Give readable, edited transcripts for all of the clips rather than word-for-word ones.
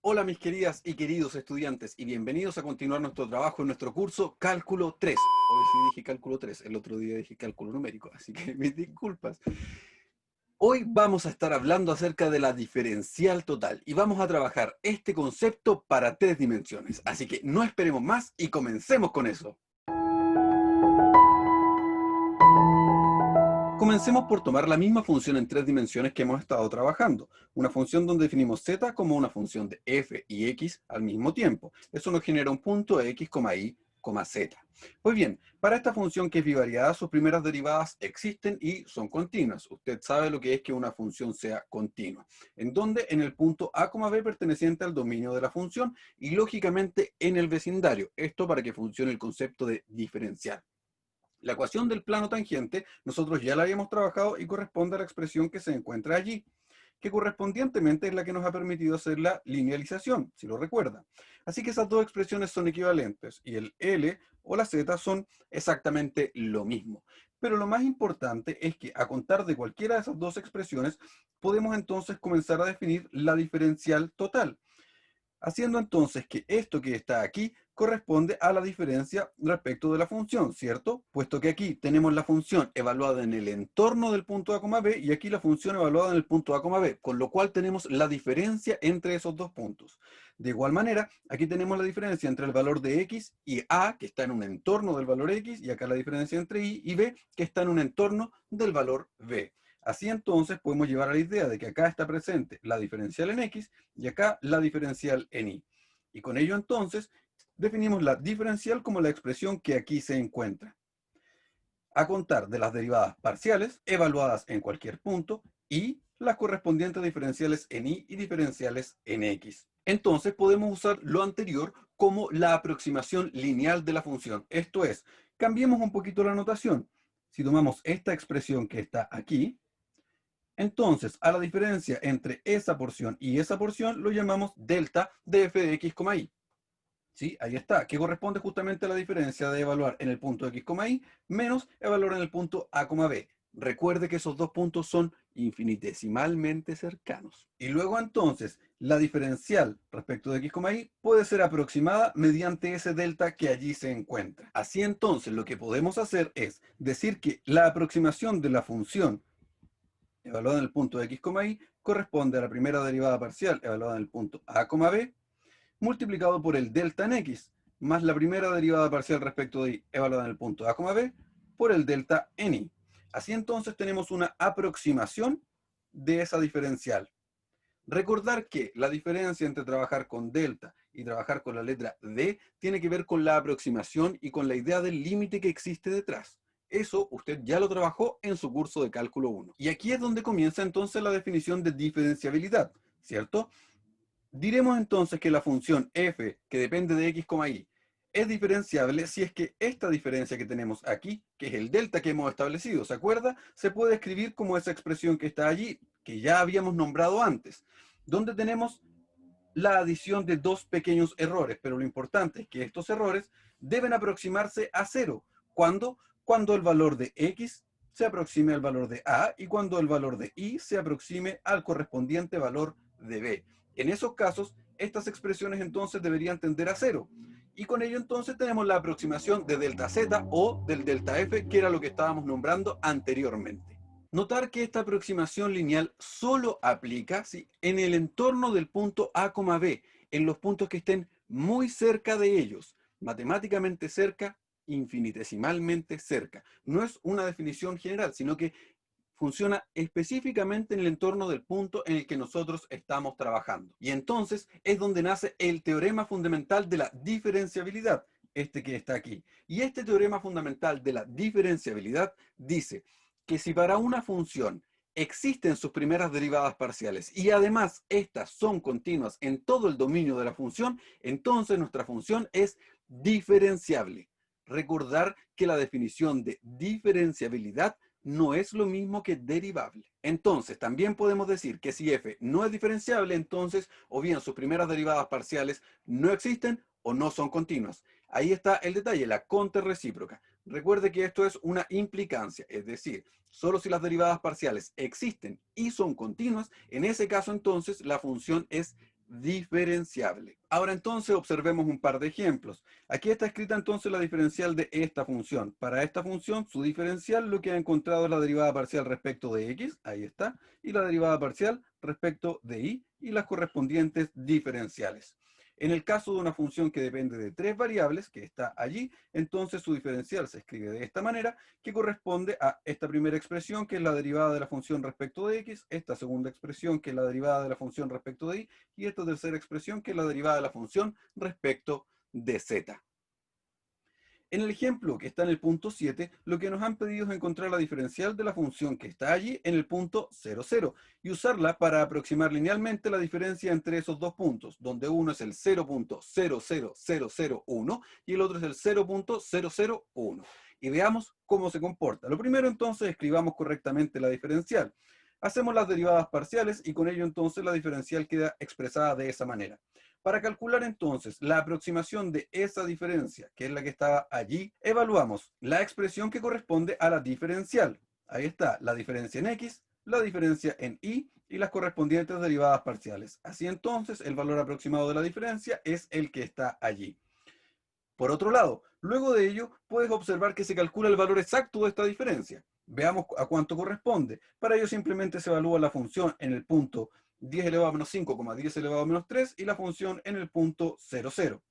Hola mis queridas y queridos estudiantes y bienvenidos a continuar nuestro trabajo en nuestro curso Cálculo 3. Hoy sí dije Cálculo 3, el otro día dije Cálculo numérico, así que mis disculpas. Hoy vamos a estar hablando acerca de la diferencial total y vamos a trabajar este concepto para 3 dimensiones. Así que no esperemos más y comencemos con eso. Comencemos por tomar la misma función en 3 dimensiones que hemos estado trabajando. Una función donde definimos z como una función de f y x al mismo tiempo. Eso nos genera un punto x, y, z. Pues bien, para esta función que es bivariada, sus primeras derivadas existen y son continuas. Usted sabe lo que es que una función sea continua. En donde en el punto a, b perteneciente al dominio de la función y lógicamente en el vecindario. Esto para que funcione el concepto de diferencial. La ecuación del plano tangente nosotros ya la habíamos trabajado y corresponde a la expresión que se encuentra allí, que correspondientemente es la que nos ha permitido hacer la linealización, si lo recuerda. Así que esas dos expresiones son equivalentes y el L o la Z son exactamente lo mismo. Pero lo más importante es que a contar de cualquiera de esas dos expresiones podemos entonces comenzar a definir la diferencial total, haciendo entonces que esto que está aquí corresponde a la diferencia respecto de la función, ¿cierto? Puesto que aquí tenemos la función evaluada en el entorno del punto A, B y aquí la función evaluada en el punto A, B, con lo cual tenemos la diferencia entre esos dos puntos. De igual manera, aquí tenemos la diferencia entre el valor de X y A, que está en un entorno del valor X, y acá la diferencia entre Y y B, que está en un entorno del valor B. Así entonces podemos llevar a la idea de que acá está presente la diferencial en X y acá la diferencial en Y. Y con ello entonces definimos la diferencial como la expresión que aquí se encuentra, a contar de las derivadas parciales evaluadas en cualquier punto y las correspondientes diferenciales en Y y diferenciales en X. Entonces podemos usar lo anterior como la aproximación lineal de la función. Esto es, cambiemos un poquito la notación. Si tomamos esta expresión que está aquí, entonces, a la diferencia entre esa porción y esa porción lo llamamos delta de f de x, y. ¿Sí? Ahí está, que corresponde justamente a la diferencia de evaluar en el punto x, y menos evaluar en el punto a, b. Recuerde que esos dos puntos son infinitesimalmente cercanos. Y luego entonces, la diferencial respecto de x, y puede ser aproximada mediante ese delta que allí se encuentra. Así entonces, lo que podemos hacer es decir que la aproximación de la función evaluada en el punto x, y corresponde a la primera derivada parcial evaluada en el punto a, b, multiplicado por el delta en x, más la primera derivada parcial respecto de y evaluada en el punto a, b, por el delta en y. Así entonces tenemos una aproximación de esa diferencial. Recordar que la diferencia entre trabajar con delta y trabajar con la letra d tiene que ver con la aproximación y con la idea del límite que existe detrás. Eso usted ya lo trabajó en su curso de cálculo 1. Y aquí es donde comienza entonces la definición de diferenciabilidad, ¿cierto? Diremos entonces que la función f, que depende de x, y, es diferenciable si es que esta diferencia que tenemos aquí, que es el delta que hemos establecido, ¿se acuerda? Se puede escribir como esa expresión que está allí, que ya habíamos nombrado antes, donde tenemos la adición de dos pequeños errores, pero lo importante es que estos errores deben aproximarse a cero. ¿Cuándo? Cuando el valor de x se aproxime al valor de a y cuando el valor de y se aproxime al correspondiente valor de b. En esos casos, estas expresiones entonces deberían tender a cero. Y con ello entonces tenemos la aproximación de delta z o del delta f, que era lo que estábamos nombrando anteriormente. Notar que esta aproximación lineal solo aplica, ¿sí?, en el entorno del punto A, B, en los puntos que estén muy cerca de ellos, matemáticamente cerca, infinitesimalmente cerca. No es una definición general, sino que funciona específicamente en el entorno del punto en el que nosotros estamos trabajando. Y entonces es donde nace el teorema fundamental de la diferenciabilidad, este que está aquí. Y este teorema fundamental de la diferenciabilidad dice que si para una función existen sus primeras derivadas parciales y además estas son continuas en todo el dominio de la función, entonces nuestra función es diferenciable. Recordar que la definición de diferenciabilidad no es lo mismo que derivable. Entonces, también podemos decir que si f no es diferenciable, entonces o bien sus primeras derivadas parciales no existen o no son continuas. Ahí está el detalle, la contrarrecíproca. Recuerde que esto es una implicancia, es decir, solo si las derivadas parciales existen y son continuas, en ese caso entonces la función es diferenciable. Ahora entonces observemos un par de ejemplos. Aquí está escrita entonces la diferencial de esta función. Para esta función, su diferencial lo que ha encontrado es la derivada parcial respecto de x, ahí está, y la derivada parcial respecto de y las correspondientes diferenciales. En el caso de una función que depende de tres variables, que está allí, entonces su diferencial se escribe de esta manera, que corresponde a esta primera expresión, que es la derivada de la función respecto de x, esta segunda expresión, que es la derivada de la función respecto de y esta tercera expresión, que es la derivada de la función respecto de z. En el ejemplo que está en el punto 7, lo que nos han pedido es encontrar la diferencial de la función que está allí en el punto 0, 0 y usarla para aproximar linealmente la diferencia entre esos dos puntos, donde uno es el 0.00001 y el otro es el 0.001. Y veamos cómo se comporta. Lo primero entonces escribamos correctamente la diferencial. Hacemos las derivadas parciales y con ello entonces la diferencial queda expresada de esa manera. Para calcular entonces la aproximación de esa diferencia, que es la que estaba allí, evaluamos la expresión que corresponde a la diferencial. Ahí está, la diferencia en x, la diferencia en y las correspondientes derivadas parciales. Así entonces, el valor aproximado de la diferencia es el que está allí. Por otro lado, luego de ello, puedes observar que se calcula el valor exacto de esta diferencia. Veamos a cuánto corresponde. Para ello simplemente se evalúa la función en el punto 10 elevado a menos 5, 10 elevado a menos 3 y la función en el punto 0, 0.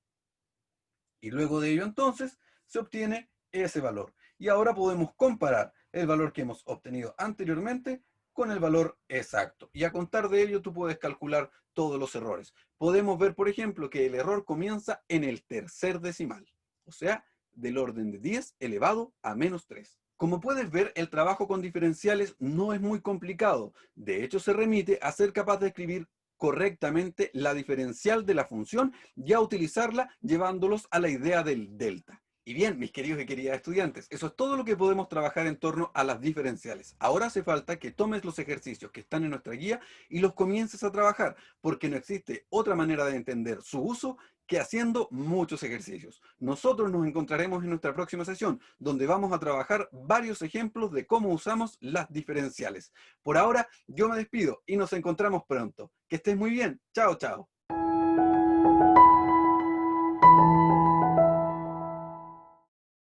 Y luego de ello entonces se obtiene ese valor. Y ahora podemos comparar el valor que hemos obtenido anteriormente con el valor exacto. Y a contar de ello tú puedes calcular todos los errores. Podemos ver, por ejemplo, que el error comienza en el tercer decimal. O sea, del orden de 10 elevado a menos 3. Como puedes ver, el trabajo con diferenciales no es muy complicado. De hecho, se remite a ser capaz de escribir correctamente la diferencial de la función y a utilizarla llevándolos a la idea del delta. Y bien, mis queridos y queridas estudiantes, eso es todo lo que podemos trabajar en torno a las diferenciales. Ahora hace falta que tomes los ejercicios que están en nuestra guía y los comiences a trabajar, porque no existe otra manera de entender su uso que haciendo muchos ejercicios. Nosotros nos encontraremos en nuestra próxima sesión, donde vamos a trabajar varios ejemplos de cómo usamos las diferenciales. Por ahora, yo me despido y nos encontramos pronto. Que estés muy bien. Chao, chao.